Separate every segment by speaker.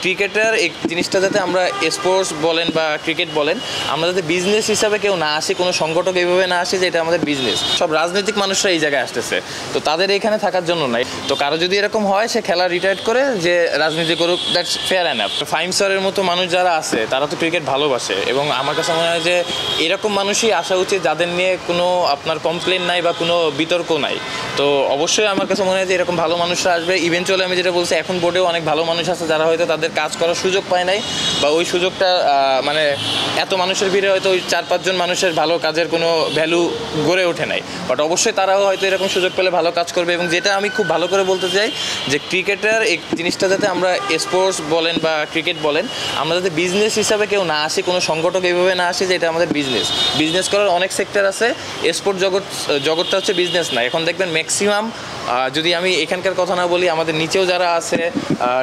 Speaker 1: Cricketer এই জিনিসটা যাতে আমরা স্পোর্টস বলেন বা ক্রিকেট বলেন, আমরা যাতে বিজনেস হিসাবে কেউ না আসি, কোনো সংগঠক এইভাবে না আসি যে এটা আমাদের বিজনেস। সব রাজনৈতিক মানুষরা এই জায়গায় আসতেছে, তো তাদের এখানে থাকার জন্য নাই। তো কারো যদি এরকম হয় সে খেলা রিটায়ার্ড করে যে রাজনীতি করুক, দ্যাটস ফেয়ার এনাফ। ফাহিম স্যারের মতো মানুষ যারা আছে তারা তো ক্রিকেট ভালোবাসে, এবং আমার কাছে মনে হয় যে এরকম মানুষই আসা উচিত যাদের নিয়ে কোনো আপনার কমপ্লেন নাই বা কোনো বিতর্ক নাই। তো অবশ্যই আমার কাছে মনে হয় যে এরকম ভালো মানুষরা আসবে। ইভেনচুয়ালি আমি যেটা বলছি, এখন বোর্ডেও অনেক ভালো মানুষ আছে যারা হয়তো তাদের কাজ করার সুযোগ পায় নাই, বা ওই সুযোগটা মানে এত মানুষের ভিড়ে হয়তো ওই 4-5 জন মানুষের ভালো কাজের কোনো ভ্যালু গড়ে ওঠে নাই। বাট অবশ্যই তারাও হয়তো এরকম সুযোগ পেলে ভালো কাজ করবে। এবং যেটা আমি খুব ভালো করে বলতে চাই যে ক্রিকেটার এই জিনিসটা যাতে আমরা স্পোর্টস বলেন বা ক্রিকেট বলেন, আমরা যাতে বিজনেস হিসাবে কেউ না আসি, কোনো সংগঠক এইভাবে না আসি যে এটা আমাদের বিজনেস করার অনেক সেক্টর আছে। স্পোর্ট জগৎটা হচ্ছে বিজনেস না। এখন দেখবেন ম্যাক্সিমাম, যদি আমি এখানকার কথা না বলি, আমাদের নিচেও যারা আছে,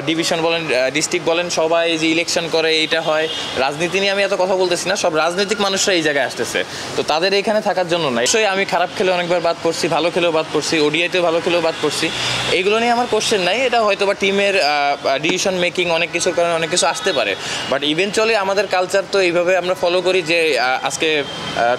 Speaker 1: ডিভিশন বলেন, ডিস্ট্রিক্ট বলেন, সবাই যে ইলেকশন করে এইটা হয়। রাজনীতি নিয়ে আমি এত কথা বলতেছি না, সব রাজনৈতিক মানুষরা এই জায়গায় আসতেছে, তো তাদের এখানে থাকার জন্য না। নিশ্চয়ই আমি খারাপ খেলে অনেকবার বাদ পড়ছি, ভালো খেলেও বাদ পড়ছি, ওডিআইতেও ভালো খেলেও বাদ পড়ছি। এইগুলো নিয়ে আমার কোশ্চেন নাই। এটা হয়তো বা টিমের ডিসিশন মেকিং, অনেক কিছুর কারণে অনেক কিছু আসতে পারে। বাট ইভেনচুয়ালি আমাদের কালচার তো এইভাবে আমরা ফলো করি যে আজকে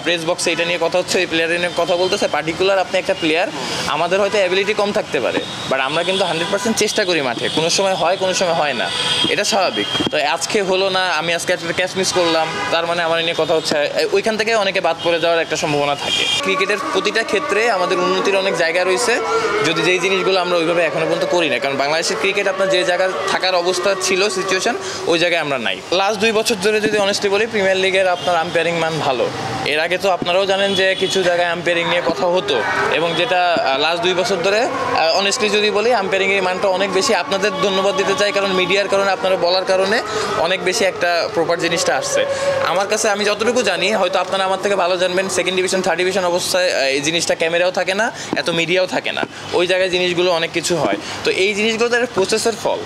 Speaker 1: প্রেস বক্সে এটা নিয়ে কথা হচ্ছে, এই প্লেয়ার নিয়ে কথা বলতেছে, পার্টিকুলার আপনি একটা প্লেয়ার, আমাদের হয়তো অ্যাবিলিটি কম থাকতে পারে, বাট আমরা কিন্তু 100% চেষ্টা করি মাঠে। কোনো সময় হয়, কোনো সময় হয় না, এটা স্বাভাবিক। তো আজকে হলো না, আমি আজকে একটা ক্যাচ মিস করলাম, তার মানে আমার নিয়ে কথা হচ্ছে, ওইখান থেকে অনেকে বাদ পড়ে যাওয়ার একটা সম্ভাবনা থাকে। ক্রিকেটের প্রতিটা ক্ষেত্রে আমাদের উন্নতির অনেক জায়গা রয়েছে, যদি যেই জিনিসগুলো আমরা ওইভাবে এখনো পর্যন্ত করি না। কারণ বাংলাদেশের ক্রিকেট আপনার যে জায়গায় থাকার অবস্থা ছিল, সিচুয়েশন, ওই জায়গায় আমরা নাই। লাস্ট 2 বছর ধরে যদি অনেস্টলি বলি, প্রিমিয়ার লিগের আপনার আম্পায়ারিং মান ভালো। এর আগে তো আপনারাও জানেন যে কিছু জায়গায় আম্পায়ারিং নিয়ে কথা হতো, এবং যেটা লাস্ট 2 বছর ধরে অনেস্টলি যদি বলি, আম্পায়ারিংয়ের মানটা অনেক বেশি। আপনাদের ধন্যবাদ দিতে চাই, কারণ মিডিয়ার কারণে, আপনারা বলার কারণে অনেক বেশি একটা প্রপার জিনিসটা আসছে আমার কাছে। আমি যতটুকু জানি, হয়তো আপনারা আমার থেকে ভালো জানবেন, 2nd ডিভিশন 3rd ডিভিশন অবস্থায় এই জিনিসটা ক্যামেরাও থাকে না, এত মিডিয়াও থাকে না, ওই জায়গায় জিনিসগুলো অনেক কিছু হয়। তো এই জিনিসগুলো তার প্রসেসের ফল।